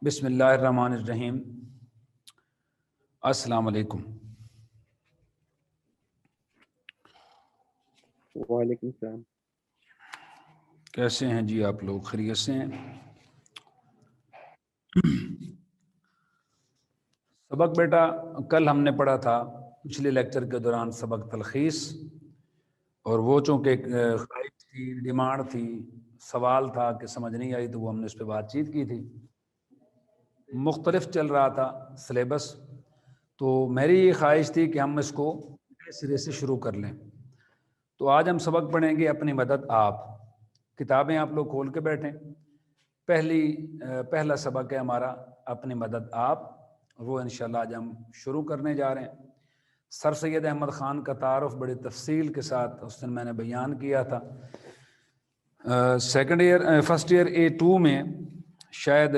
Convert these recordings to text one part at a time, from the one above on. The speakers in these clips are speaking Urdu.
بسم اللہ الرحمن الرحیم۔ السلام علیکم۔ وعلیکم السلام۔ کیسے ہیں جی آپ لوگ؟ خیریت سے ہیں؟ سبق بیٹا کل ہم نے پڑھا تھا پچھلے لیکچر کے دوران سبق تلخیص، اور وہ چونکہ خواہش تھی، ڈیمانڈ تھی، سوال تھا کہ سمجھ نہیں آئی، تو وہ ہم نے اس پہ بات چیت کی تھی۔ مختلف چل رہا تھا سلیبس، تو میری یہ خواہش تھی کہ ہم اس کو نئے سرے سے شروع کر لیں۔ تو آج ہم سبق پڑھیں گے اپنی مدد آپ۔ کتابیں آپ لوگ کھول کے بیٹھیں۔ پہلا سبق ہے ہمارا اپنی مدد آپ، وہ انشاءاللہ آج ہم شروع کرنے جا رہے ہیں۔ سر سید احمد خان کا تعارف بڑی تفصیل کے ساتھ اس دن میں نے بیان کیا تھا۔ فرسٹ ایئر A2 میں شاید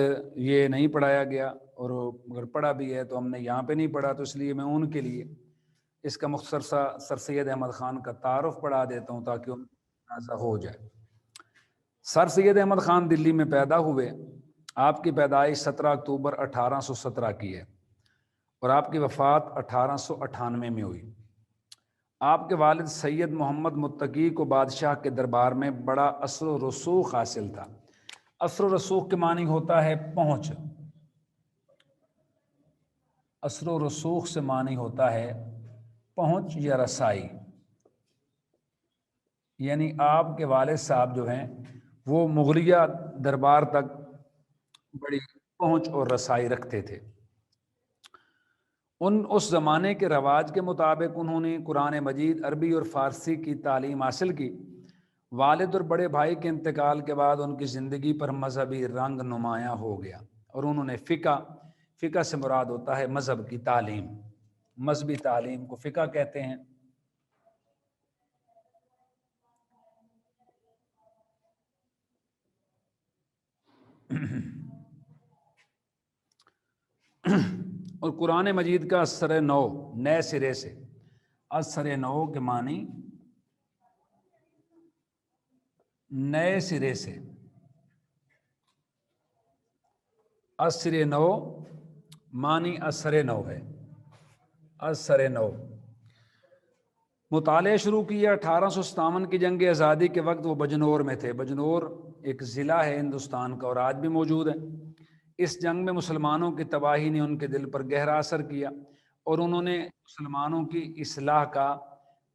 یہ نہیں پڑھایا گیا، اور اگر پڑھا بھی ہے تو ہم نے یہاں پہ نہیں پڑھا، تو اس لیے میں ان کے لیے اس کا مختصر سا سر سید احمد خان کا تعارف پڑھا دیتا ہوں تاکہ ان کو اندازہ ہو جائے۔ سر سید احمد خان دلی میں پیدا ہوئے۔ آپ کی پیدائش 17 اکتوبر 1817 کی ہے، اور آپ کی وفات 1898 میں ہوئی۔ آپ کے والد سید محمد متقی کو بادشاہ کے دربار میں بڑا اثر و رسوخ حاصل تھا۔ اثر و رسوخ کے معنی ہوتا ہے پہنچ۔ اثر و رسوخ سے معنی ہوتا ہے پہنچ یا رسائی، یعنی آپ کے والد صاحب جو ہیں وہ مغلیہ دربار تک بڑی پہنچ اور رسائی رکھتے تھے۔ اس زمانے کے رواج کے مطابق انہوں نے قرآن مجید، عربی اور فارسی کی تعلیم حاصل کی۔ والد اور بڑے بھائی کے انتقال کے بعد ان کی زندگی پر مذہبی رنگ نمایاں ہو گیا، اور انہوں نے فقہ سے مراد ہوتا ہے مذہب کی تعلیم، مذہبی تعلیم کو فقہ کہتے ہیں۔ اور قرآن مجید کا اثر نو، نئے سرے سے، اثر نو کے معنی نئے سرے سے، اثر نو معنی اثر نو ہے، اثر نو۔ مطالعہ شروع کیا 1857 کی جنگ آزادی کے وقت۔ وہ بجنور میں تھے۔ بجنور ایک ضلع ہے ہندوستان کا اور آج بھی موجود ہے۔ اس جنگ میں مسلمانوں کی تباہی نے ان کے دل پر گہرا اثر کیا، اور انہوں نے مسلمانوں کی اصلاح کا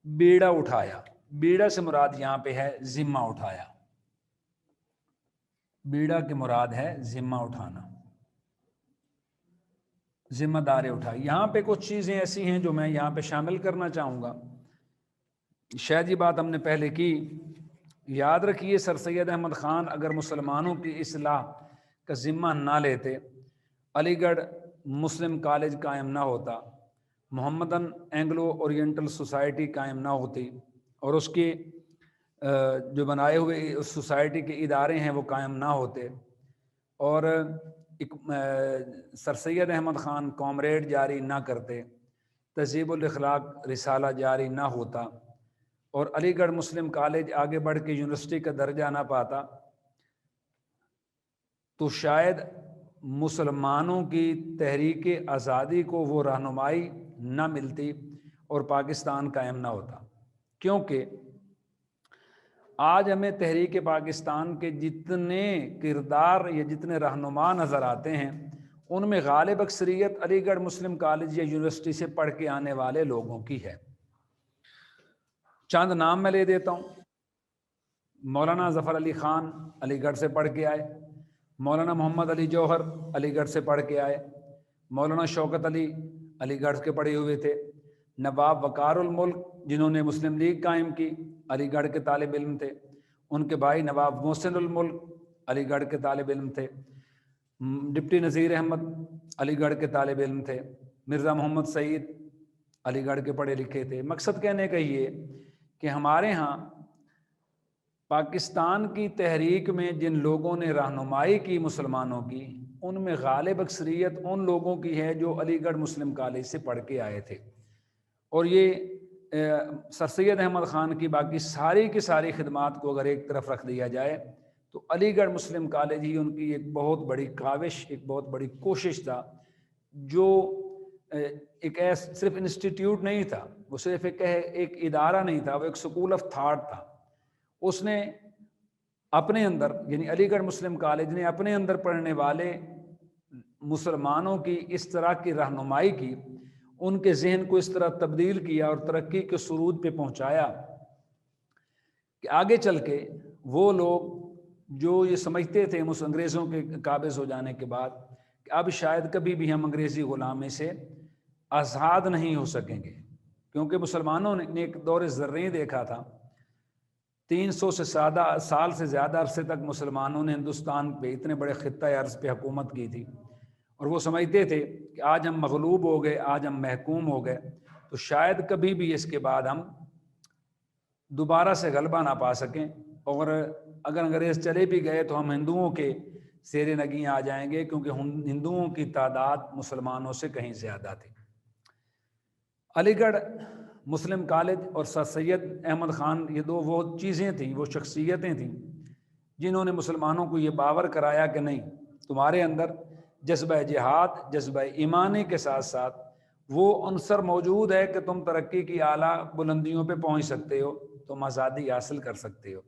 بیڑا اٹھایا۔ بیڑا سے مراد یہاں پہ ہے ذمہ اٹھایا۔ بیڑا کی مراد ہے ذمہ اٹھانا، ذمہ داری اٹھائی۔ یہاں پہ کچھ چیزیں ایسی ہیں جو میں یہاں پہ شامل کرنا چاہوں گا۔ شاید یہ بات ہم نے پہلے کی۔ یاد رکھیے، سر سید احمد خان اگر مسلمانوں کی اصلاح کا ذمہ نہ لیتے، علی گڑھ مسلم کالج قائم نہ ہوتا، محمدن اینگلو اورینٹل سوسائٹی قائم نہ ہوتی، اور اس کی جو بنائے ہوئے اس سوسائٹی کے ادارے ہیں وہ قائم نہ ہوتے، اور سر سید احمد خان کامریڈ جاری نہ کرتے، تہذیب الاخلاق رسالہ جاری نہ ہوتا، اور علی گڑھ مسلم کالج آگے بڑھ کے یونیورسٹی کا درجہ نہ پاتا، تو شاید مسلمانوں کی تحریک آزادی کو وہ رہنمائی نہ ملتی اور پاکستان قائم نہ ہوتا۔ کیونکہ آج ہمیں تحریک پاکستان کے جتنے کردار یا جتنے رہنما نظر آتے ہیں، ان میں غالب اکثریت علی گڑھ مسلم کالج یا یونیورسٹی سے پڑھ کے آنے والے لوگوں کی ہے۔ چند نام میں لے دیتا ہوں۔ مولانا ظفر علی خان علی گڑھ سے پڑھ کے آئے، مولانا محمد علی جوہر علی گڑھ سے پڑھ کے آئے، مولانا شوکت علی علی گڑھ کے پڑھے ہوئے تھے، نواب وقار الملک جنہوں نے مسلم لیگ قائم کی علی گڑھ کے طالب علم تھے، ان کے بھائی نواب محسن الملک علی گڑھ کے طالب علم تھے، ڈپٹی نذیر احمد علی گڑھ کے طالب علم تھے، مرزا محمد سعید علی گڑھ کے پڑھے لکھے تھے۔ مقصد کہنے کا یہ کہ ہمارے ہاں پاکستان کی تحریک میں جن لوگوں نے رہنمائی کی مسلمانوں کی، ان میں غالب اکثریت ان لوگوں کی ہے جو علی گڑھ مسلم کالج سے پڑھ کے آئے تھے۔ اور یہ سر سید احمد خان کی باقی ساری کی ساری خدمات کو اگر ایک طرف رکھ دیا جائے تو علی گڑھ مسلم کالج ہی ان کی ایک بہت بڑی کاوش، ایک بہت بڑی کوشش تھا، جو ایک صرف انسٹیٹیوٹ نہیں تھا، وہ صرف ایک ادارہ نہیں تھا، وہ ایک سکول آف تھاٹ تھا۔ اس نے اپنے اندر، یعنی علی گڑھ مسلم کالج نے اپنے اندر پڑھنے والے مسلمانوں کی اس طرح کی رہنمائی کی، ان کے ذہن کو اس طرح تبدیل کیا اور ترقی کے سرود پہ پہنچایا کہ آگے چل کے وہ لوگ جو یہ سمجھتے تھے انگریزوں کے قابض ہو جانے کے بعد کہ اب شاید کبھی بھی ہم انگریزی غلامی سے آزاد نہیں ہو سکیں گے، کیونکہ مسلمانوں نے ایک دور زرعی دیکھا تھا، 300 سے زیادہ سال سے زیادہ عرصے تک مسلمانوں نے ہندوستان پہ، اتنے بڑے خطہ ارض پہ حکومت کی تھی، اور وہ سمجھتے تھے کہ آج ہم مغلوب ہو گئے، آج ہم محکوم ہو گئے، تو شاید کبھی بھی اس کے بعد ہم دوبارہ سے غلبہ نہ پا سکیں، اور اگر انگریز چلے بھی گئے تو ہم ہندوؤں کے زیر نگیں آ جائیں گے، کیونکہ ہندوؤں کی تعداد مسلمانوں سے کہیں زیادہ تھی۔ علی گڑھ مسلم کالج اور سر سید احمد خان، یہ دو وہ چیزیں تھیں، وہ شخصیتیں تھیں جنہوں نے مسلمانوں کو یہ باور کرایا کہ نہیں، تمہارے اندر جذبہ جہاد، جذبہ ایمانی کے ساتھ ساتھ وہ عنصر موجود ہے کہ تم ترقی کی اعلیٰ بلندیوں پہ پہنچ سکتے ہو، تم آزادی حاصل کر سکتے ہو۔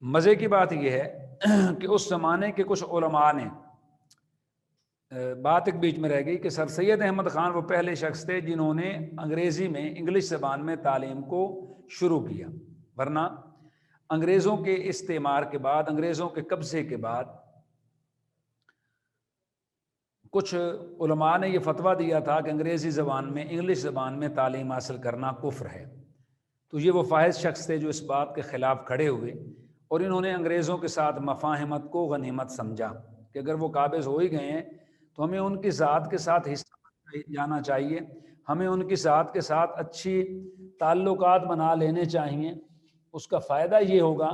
مزے کی بات یہ ہے کہ اس زمانے کے کچھ علماء نے، بات ایک بیچ میں رہ گئی کہ سر سید احمد خان وہ پہلے شخص تھے جنہوں نے انگریزی میں، انگلش زبان میں تعلیم کو شروع کیا، ورنہ انگریزوں کے استعمار کے بعد، انگریزوں کے قبضے کے بعد کچھ علماء نے یہ فتویٰ دیا تھا کہ انگریزی زبان میں، انگلش زبان میں تعلیم حاصل کرنا کفر ہے۔ تو یہ وہ فائز شخص تھے جو اس بات کے خلاف کھڑے ہوئے، اور انہوں نے انگریزوں کے ساتھ مفاہمت کو غنیمت سمجھا کہ اگر وہ قابض ہو ہی گئے ہیں تو ہمیں ان کی ذات کے ساتھ حصہ جانا چاہیے، ہمیں ان کی ذات کے ساتھ اچھی تعلقات بنا لینے چاہیے، اس کا فائدہ یہ ہوگا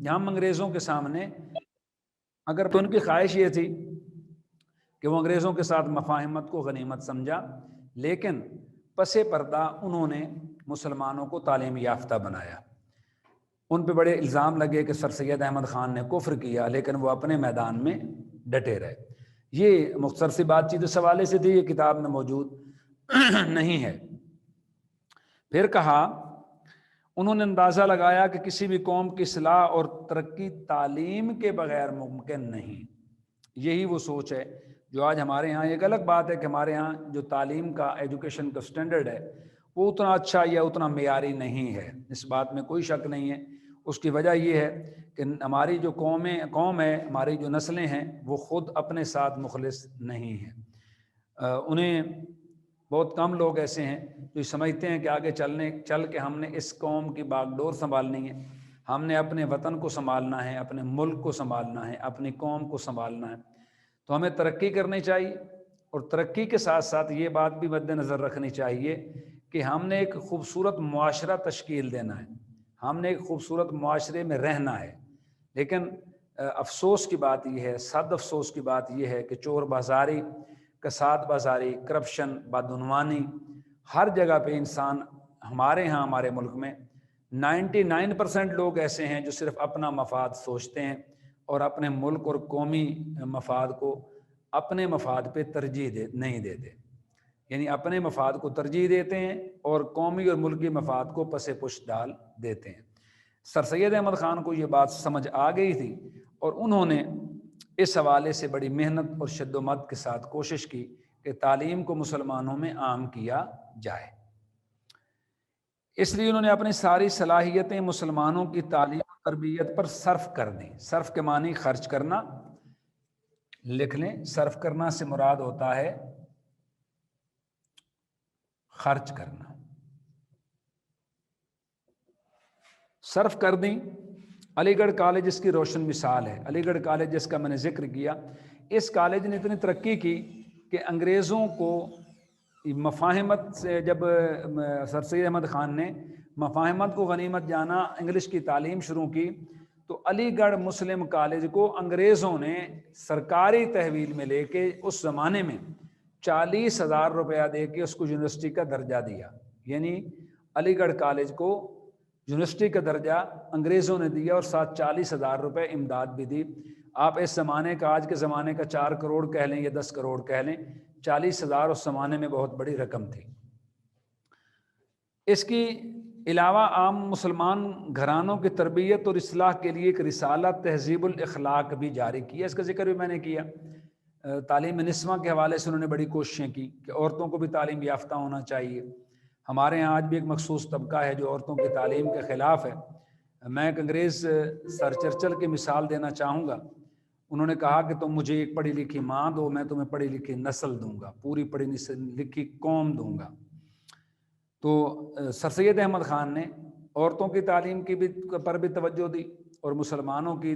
ہم انگریزوں کے سامنے، اگر تو ان کی خواہش یہ تھی کہ وہ انگریزوں کے ساتھ مفاہمت کو غنیمت سمجھا، لیکن پس پردہ انہوں نے مسلمانوں کو تعلیم یافتہ بنایا۔ ان پہ بڑے الزام لگے کہ سر سید احمد خان نے کفر کیا، لیکن وہ اپنے میدان میں ڈٹے رہے۔ یہ مختصر سی بات چیت اس حوالے سے تھی، یہ کتاب میں موجود نہیں ہے۔ پھر کہا، انہوں نے اندازہ لگایا کہ کسی بھی قوم کی اصلاح اور ترقی تعلیم کے بغیر ممکن نہیں۔ یہی وہ سوچ ہے جو آج ہمارے ہاں، ایک الگ بات ہے کہ ہمارے ہاں جو تعلیم کا، ایجوکیشن کا سٹینڈرڈ ہے وہ اتنا اچھا یا اتنا معیاری نہیں ہے، اس بات میں کوئی شک نہیں ہے۔ اس کی وجہ یہ ہے کہ ہماری جو قوم ہے، ہماری جو نسلیں ہیں، وہ خود اپنے ساتھ مخلص نہیں ہیں۔ انہیں بہت کم لوگ ایسے ہیں جو سمجھتے ہیں کہ آگے چل کے ہم نے اس قوم کی باغ ڈور سنبھالنی ہے، ہم نے اپنے وطن کو سنبھالنا ہے، اپنے ملک کو سنبھالنا ہے، اپنی قوم کو سنبھالنا ہے، تو ہمیں ترقی کرنی چاہیے، اور ترقی کے ساتھ ساتھ یہ بات بھی مد نظر رکھنی چاہیے کہ ہم نے ایک خوبصورت معاشرہ تشکیل دینا ہے، ہم نے ایک خوبصورت معاشرے میں رہنا ہے۔ لیکن افسوس کی بات یہ ہے، صد افسوس کی بات یہ ہے کہ چور بازاری، کساد بازاری، کرپشن، بدعنوانی، ہر جگہ پہ انسان، ہمارے ہاں، ہمارے ملک میں 99% لوگ ایسے ہیں جو صرف اپنا مفاد سوچتے ہیں اور اپنے ملک اور قومی مفاد کو، اپنے مفاد پہ ترجیح نہیں دیتے، یعنی اپنے مفاد کو ترجیح دیتے ہیں اور قومی اور ملکی مفاد کو پس پش ڈال دیتے ہیں۔ سر سید احمد خان کو یہ بات سمجھ آ گئی تھی، اور انہوں نے اس حوالے سے بڑی محنت اور شد و مد کے ساتھ کوشش کی کہ تعلیم کو مسلمانوں میں عام کیا جائے۔ اس لیے انہوں نے اپنی ساری صلاحیتیں مسلمانوں کی تعلیم و تربیت پر صرف کر دیں۔ صرف کے معنی خرچ کرنا، لکھ لیں، صرف کرنا سے مراد ہوتا ہے خرچ کرنا۔ صرف کر دیں۔ علی گڑھ کالج اس کی روشن مثال ہے۔ علی گڑھ کالج جس کا میں نے ذکر کیا، اس کالج نے اتنی ترقی کی کہ انگریزوں کو مفاہمت سے، جب سر سید احمد خان نے مفاہمت کو غنیمت جانا، انگلش کی تعلیم شروع کی، تو علی گڑھ مسلم کالج کو انگریزوں نے سرکاری تحویل میں لے کے اس زمانے میں 40,000 روپیہ دے کے اس کو یونیورسٹی کا درجہ دیا. یعنی علی گڑھ کالج کو یونیورسٹی کا درجہ انگریزوں نے دیا اور ساتھ 40,000 روپے امداد بھی دی. آپ اس زمانے کا، آج کے زمانے کا 4 کروڑ کہہ لیں یا 10 کروڑ کہہ لیں، 40,000 اس زمانے میں بہت بڑی رقم تھی. اس کی علاوہ عام مسلمان گھرانوں کی تربیت اور اصلاح کے لیے ایک رسالہ تہذیب الاخلاق بھی جاری کیا. اس کا ذکر بھی میں نے کیا. تعلیم نسواں کے حوالے سے انہوں نے بڑی کوششیں کی کہ عورتوں کو بھی تعلیم یافتہ ہونا چاہیے. ہمارے ہاں آج بھی ایک مخصوص طبقہ ہے جو عورتوں کی تعلیم کے خلاف ہے. میں ایک انگریز سر چرچل کی مثال دینا چاہوں گا. انہوں نے کہا کہ تم مجھے ایک پڑھی لکھی ماں دو، میں تمہیں پڑھی لکھی نسل دوں گا، پوری پڑھی لکھی قوم دوں گا. تو سر سید احمد خان نے عورتوں کی تعلیم کی بھی پر بھی توجہ دی اور مسلمانوں کی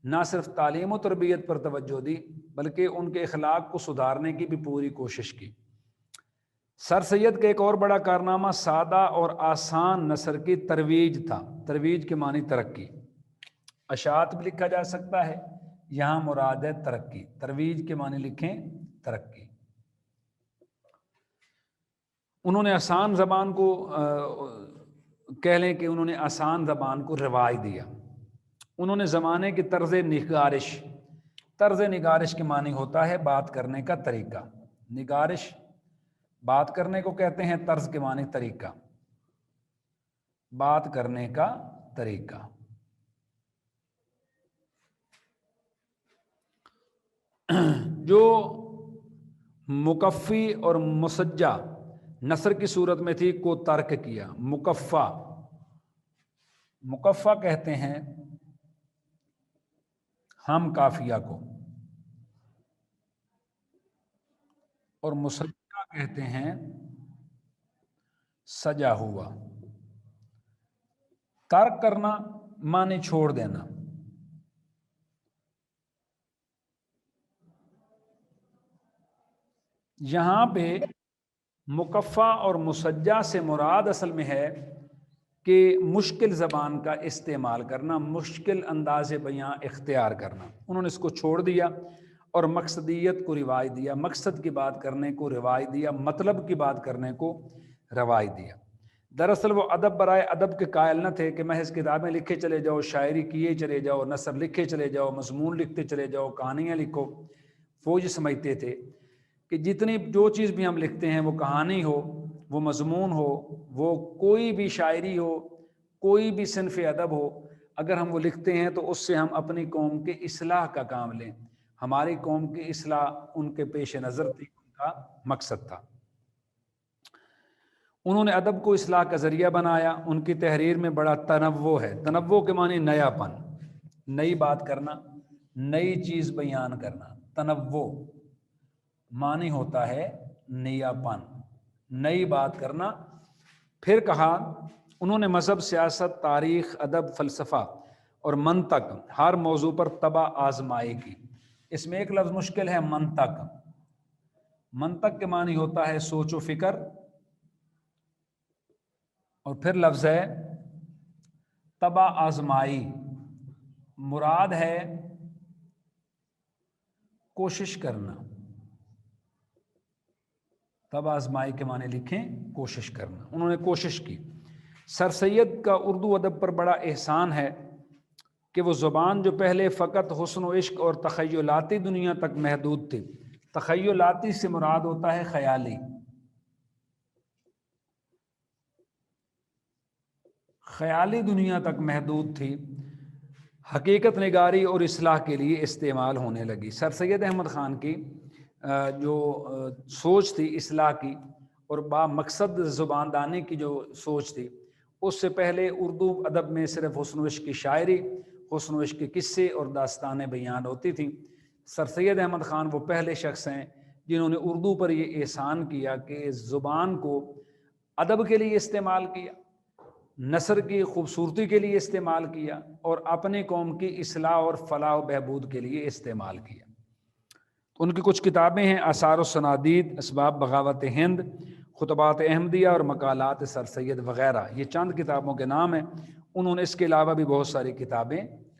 نہ صرف تعلیم و تربیت پر توجہ دی بلکہ ان کے اخلاق کو سدھارنے کی بھی پوری کوشش کی. سر سید کا ایک اور بڑا کارنامہ سادہ اور آسان نثر کی ترویج تھا. ترویج کے معنی ترقی. اشاعت بھی لکھا جا سکتا ہے، یہاں مراد ہے ترقی. ترویج کے معنی لکھیں ترقی. انہوں نے آسان زبان کو کہہ لیں کہ انہوں نے آسان زبان کو رواج دیا. انہوں نے زمانے کی طرز نگارش کے معنی ہوتا ہے بات کرنے کا طریقہ. نگارش بات کرنے کو کہتے ہیں، طرز کے معنی طریقہ، بات کرنے کا طریقہ. جو مکفی اور مسجع نثر کی صورت میں تھی کو ترک کیا. مکفہ کہتے ہیں ہم کافیہ کو، اور مسجع کہتے ہیں سجا ہوا. ترک کرنا معنی چھوڑ دینا. یہاں پہ مکفہ اور مسجع سے مراد اصل میں ہے کہ مشکل زبان کا استعمال کرنا، مشکل انداز بیاں اختیار کرنا. انہوں نے اس کو چھوڑ دیا اور مقصدیت کو رواج دیا. مقصد کی بات کرنے کو رواج دیا، مطلب کی بات کرنے کو رواج دیا. دراصل وہ ادب برائے ادب کے قائل نہ تھے کہ محض کتابیں لکھے چلے جاؤ، شاعری کیے چلے جاؤ، نثر لکھے چلے جاؤ، مضمون لکھتے چلے جاؤ، کہانیاں لکھو. وہ یہ سمجھتے تھے کہ جتنی جو چیز بھی ہم لکھتے ہیں، وہ کہانی ہو، وہ مضمون ہو، وہ کوئی بھی شاعری ہو، کوئی بھی صنف ادب ہو، اگر ہم وہ لکھتے ہیں تو اس سے ہم اپنی قوم کے اصلاح کا کام لیں. ہماری قوم کی اصلاح ان کے پیش نظر تھی، ان کا مقصد تھا. انہوں نے ادب کو اصلاح کا ذریعہ بنایا. ان کی تحریر میں بڑا تنوع ہے. تنوع کے معنی نیا پن، نئی بات کرنا، نئی چیز بیان کرنا. تنوع معنی ہوتا ہے نیا پن، نئی بات کرنا. پھر کہا انہوں نے مذہب، سیاست، تاریخ، ادب، فلسفہ اور منطق ہر موضوع پر طبع آزمائی کی. اس میں ایک لفظ مشکل ہے، منطق. منطق کے معنی ہوتا ہے سوچ و فکر، اور پھر لفظ ہے طبع آزمائی. مراد ہے کوشش کرنا. طبع آزمائی کے معنی لکھیں کوشش کرنا. انہوں نے کوشش کی. سر سید کا اردو ادب پر بڑا احسان ہے کہ وہ زبان جو پہلے فقط حسن و عشق اور تخیلاتی دنیا تک محدود تھی. تخیلاتی سے مراد ہوتا ہے خیالی. خیالی دنیا تک محدود تھی، حقیقت نگاری اور اصلاح کے لیے استعمال ہونے لگی. سر سید احمد خان کی جو سوچ تھی اصلاح کی اور با مقصد زبان دانی کی جو سوچ تھی، اس سے پہلے اردو ادب میں صرف حسن و عشق کی شاعری، حسن و عشق کے قصے اور داستانیں بیان ہوتی تھیں. سر سید احمد خان وہ پہلے شخص ہیں جنہوں نے اردو پر یہ احسان کیا کہ زبان کو ادب کے لیے استعمال کیا، نثر کی خوبصورتی کے لیے استعمال کیا، اور اپنے قوم کی اصلاح اور فلاح و بہبود کے لیے استعمال کیا. ان کی کچھ کتابیں ہیں، آثار و سنادید، اسباب بغاوت ہند، خطبات احمدیہ اور مقالات سر سید وغیرہ. یہ چند کتابوں کے نام ہیں. انہوں نے اس کے علاوہ بھی بہت ساری کتابیں